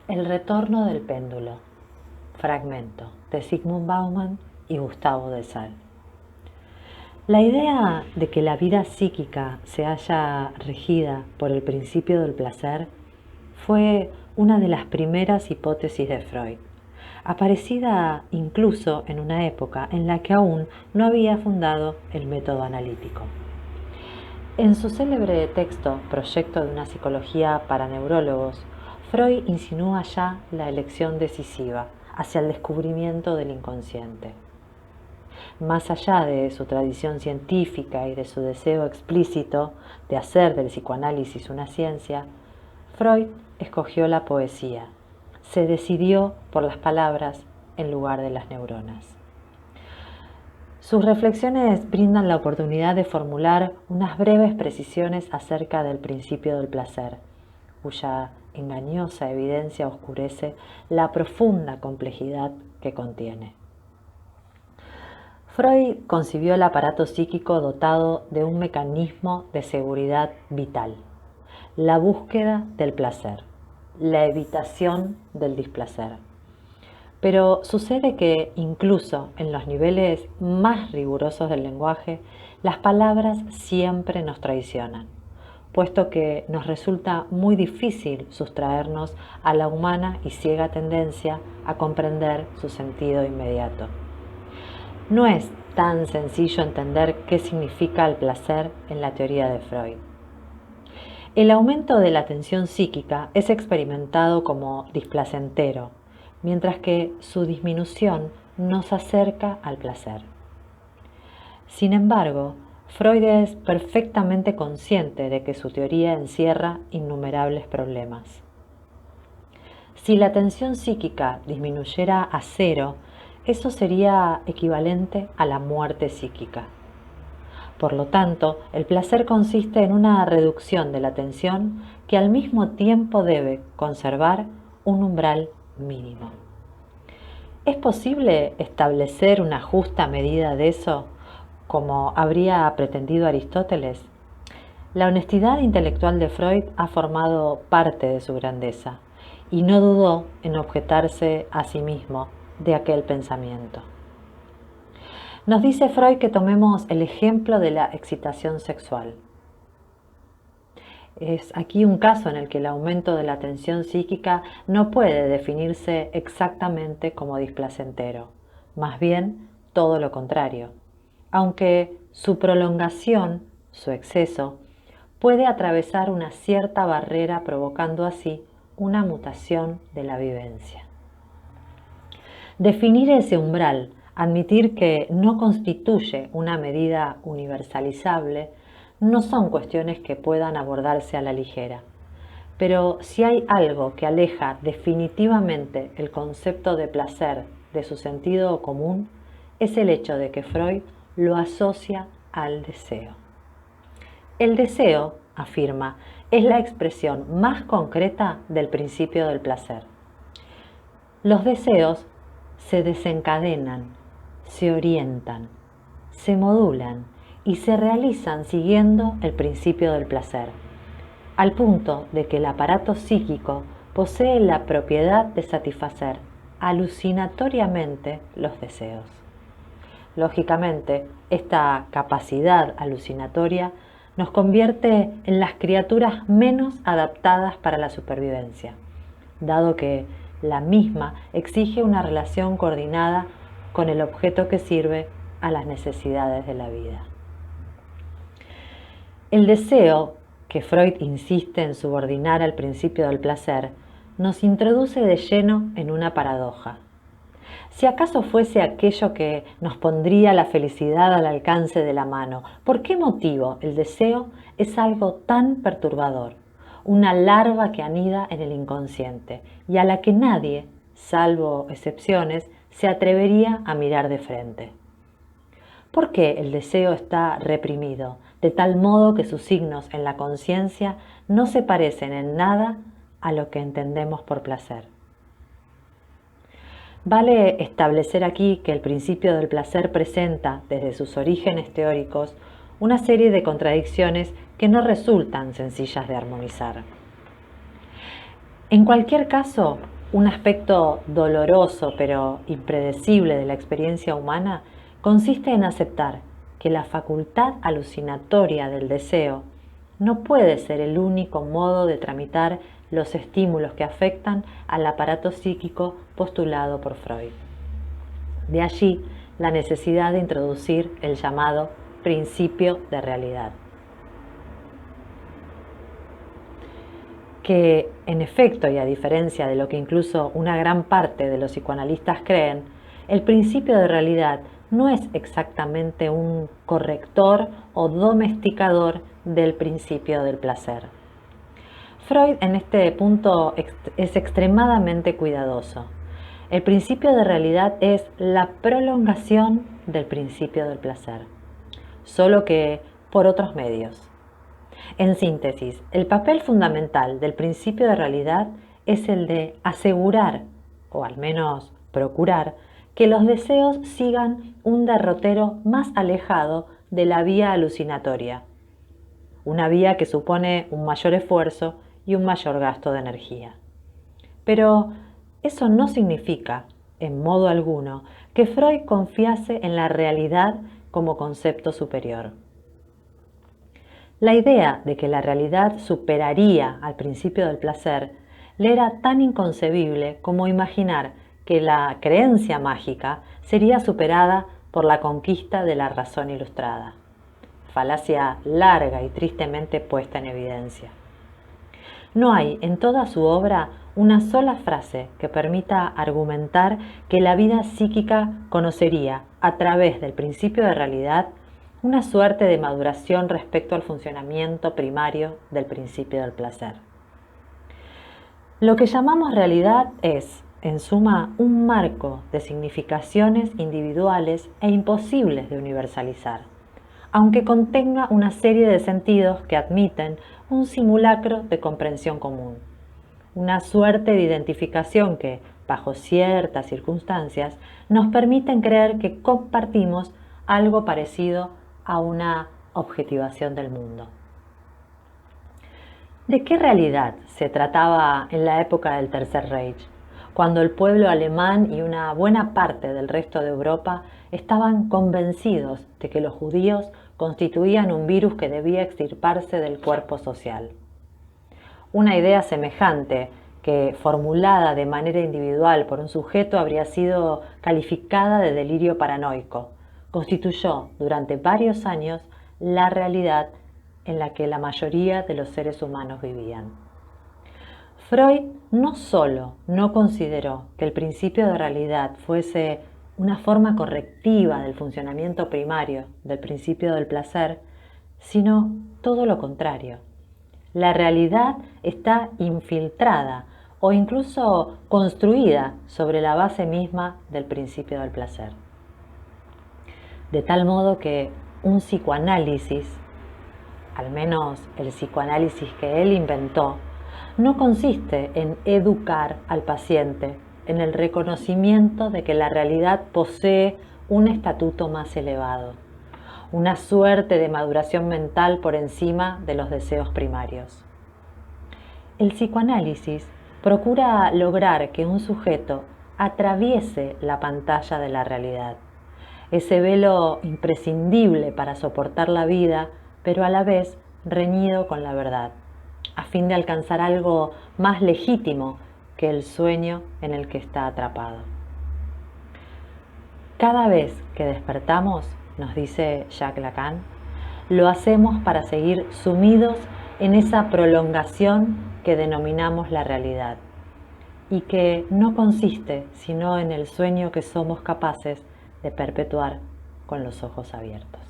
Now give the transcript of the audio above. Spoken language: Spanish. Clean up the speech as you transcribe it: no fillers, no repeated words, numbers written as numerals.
El retorno del péndulo. Fragmento de Zygmunt Bauman y Gustavo de Sal. La idea de que la vida psíquica se haya regida por el principio del placer fue una de las primeras hipótesis de Freud, aparecida incluso en una época en la que aún no había fundado el método analítico. En su célebre texto Proyecto de una psicología para neurólogos, Freud insinúa ya la elección decisiva hacia el descubrimiento del inconsciente. Más allá de su tradición científica y de su deseo explícito de hacer del psicoanálisis una ciencia, Freud escogió la poesía, se decidió por las palabras en lugar de las neuronas. Sus reflexiones brindan la oportunidad de formular unas breves precisiones acerca del principio del placer, cuya engañosa evidencia oscurece la profunda complejidad que contiene. Freud concibió el aparato psíquico dotado de un mecanismo de seguridad vital, la búsqueda del placer, la evitación del displacer. Pero sucede que incluso en los niveles más rigurosos del lenguaje, las palabras siempre nos traicionan, puesto que nos resulta muy difícil sustraernos a la humana y ciega tendencia a comprender su sentido inmediato. No es tan sencillo entender qué significa el placer en la teoría de Freud. El aumento de la tensión psíquica es experimentado como displacentero, mientras que su disminución nos acerca al placer. Sin embargo, Freud es perfectamente consciente de que su teoría encierra innumerables problemas. Si la tensión psíquica disminuyera a cero, eso sería equivalente a la muerte psíquica. Por lo tanto, el placer consiste en una reducción de la tensión que al mismo tiempo debe conservar un umbral mínimo. ¿Es posible establecer una justa medida de eso, como habría pretendido Aristóteles? La honestidad intelectual de Freud ha formado parte de su grandeza y no dudó en objetarse a sí mismo de aquel pensamiento. Nos dice Freud que tomemos el ejemplo de la excitación sexual. Es aquí un caso en el que el aumento de la tensión psíquica no puede definirse exactamente como displacentero, más bien todo lo contrario, aunque su prolongación, su exceso, puede atravesar una cierta barrera provocando así una mutación de la vivencia. Definir ese umbral, admitir que no constituye una medida universalizable, no son cuestiones que puedan abordarse a la ligera. Pero si hay algo que aleja definitivamente el concepto de placer de su sentido común, es el hecho de que Freud lo asocia al deseo. El deseo, afirma, es la expresión más concreta del principio del placer. Los deseos se desencadenan, se orientan, se modulan y se realizan siguiendo el principio del placer, al punto de que el aparato psíquico posee la propiedad de satisfacer alucinatoriamente los deseos. Lógicamente, esta capacidad alucinatoria nos convierte en las criaturas menos adaptadas para la supervivencia, dado que la misma exige una relación coordinada con el objeto que sirve a las necesidades de la vida. El deseo, que Freud insiste en subordinar al principio del placer, nos introduce de lleno en una paradoja. Si acaso fuese aquello que nos pondría la felicidad al alcance de la mano, ¿por qué motivo el deseo es algo tan perturbador? Una larva que anida en el inconsciente y a la que nadie, salvo excepciones, se atrevería a mirar de frente. ¿Por qué el deseo está reprimido, de tal modo que sus signos en la conciencia no se parecen en nada a lo que entendemos por placer? Vale establecer aquí que el principio del placer presenta, desde sus orígenes teóricos, una serie de contradicciones que no resultan sencillas de armonizar. En cualquier caso, Un aspecto doloroso pero impredecible de la experiencia humana consiste en aceptar que la facultad alucinatoria del deseo no puede ser el único modo de tramitar los estímulos que afectan al aparato psíquico postulado por Freud. De allí la necesidad de introducir el llamado principio de realidad, que en efecto, y a diferencia de lo que incluso una gran parte de los psicoanalistas creen, el principio de realidad no es exactamente un corrector o domesticador del principio del placer. Freud en este punto es extremadamente cuidadoso. El principio de realidad es la prolongación del principio del placer, solo que por otros medios. En síntesis, el papel fundamental del principio de realidad es el de asegurar, o al menos procurar, que los deseos sigan un derrotero más alejado de la vía alucinatoria, una vía que supone un mayor esfuerzo y un mayor gasto de energía. Pero eso no significa, en modo alguno, que Freud confiase en la realidad como concepto superior. La idea de que la realidad superaría al principio del placer le era tan inconcebible como imaginar que la creencia mágica sería superada por la conquista de la razón ilustrada. Falacia larga y tristemente puesta en evidencia. No hay en toda su obra una sola frase que permita argumentar que la vida psíquica conocería, a través del principio de realidad, una suerte de maduración respecto al funcionamiento primario del principio del placer. Lo que llamamos realidad es, en suma, un marco de significaciones individuales e imposibles de universalizar, aunque contenga una serie de sentidos que admiten un simulacro de comprensión común, una suerte de identificación que, bajo ciertas circunstancias, nos permiten creer que compartimos algo parecido a una objetivación del mundo. ¿De qué realidad se trataba en la época del Tercer Reich, cuando el pueblo alemán y una buena parte del resto de Europa estaban convencidos de que los judíos constituían un virus que debía extirparse del cuerpo social? Una idea semejante, que formulada de manera individual por un sujeto habría sido calificada de delirio paranoico, constituyó durante varios años la realidad en la que la mayoría de los seres humanos vivían. Freud no solo no consideró que el principio de realidad fuese una forma correctiva del funcionamiento primario del principio del placer, sino todo lo contrario. La realidad está infiltrada o incluso construida sobre la base misma del principio del placer. De tal modo que un psicoanálisis, al menos el psicoanálisis que él inventó, no consiste en educar al paciente en el reconocimiento de que la realidad posee un estatuto más elevado, una suerte de maduración mental por encima de los deseos primarios. El psicoanálisis procura lograr que un sujeto atraviese la pantalla de la realidad, ese velo imprescindible para soportar la vida, pero a la vez reñido con la verdad, a fin de alcanzar algo más legítimo que el sueño en el que está atrapado. Cada vez que despertamos, nos dice Jacques Lacan, lo hacemos para seguir sumidos en esa prolongación que denominamos la realidad, y que no consiste sino en el sueño que somos capaces de perpetuar con los ojos abiertos.